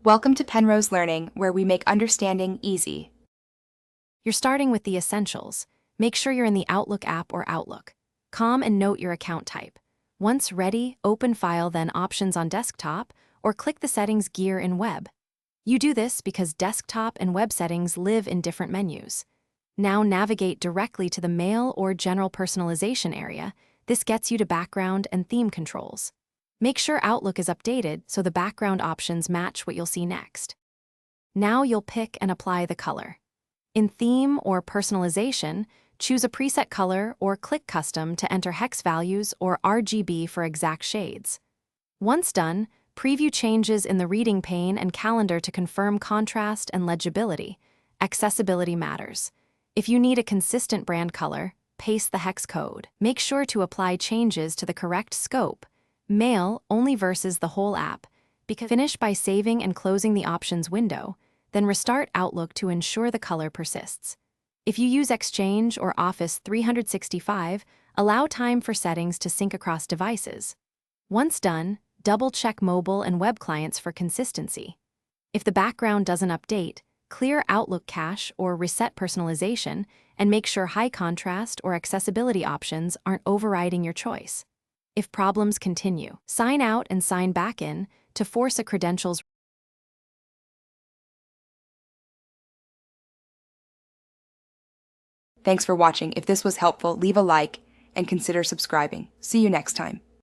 Welcome to Penrose Learning, where we make understanding easy. You're starting with the essentials. Make sure you're in the Outlook app or Outlook. And note your account type. Once ready, open File, then Options on Desktop, or click the Settings gear in Web. You do this because desktop and web settings live in different menus. Now navigate directly to the Mail or General Personalization area. This gets you to background and theme controls. Make sure Outlook is updated so the background options match what you'll see next. Now you'll pick and apply the color. In Theme or Personalization, choose a preset color or click Custom to enter hex values or RGB for exact shades. Once done, preview changes in the reading pane and calendar to confirm contrast and legibility. Accessibility matters. If you need a consistent brand color, paste the hex code. Make sure to apply changes to the correct scope. Mail only versus the whole app. Finish by saving and closing the options window, then restart Outlook to ensure the color persists. If you use Exchange or Office 365, allow time for settings to sync across devices. Once done, double-check mobile and web clients for consistency. If the background doesn't update, clear Outlook cache or reset personalization and make sure high contrast or accessibility options aren't overriding your choice. If problems continue, sign out and sign back in to force a credentials. Thanks for watching. If this was helpful, leave a like and consider subscribing. See you next time.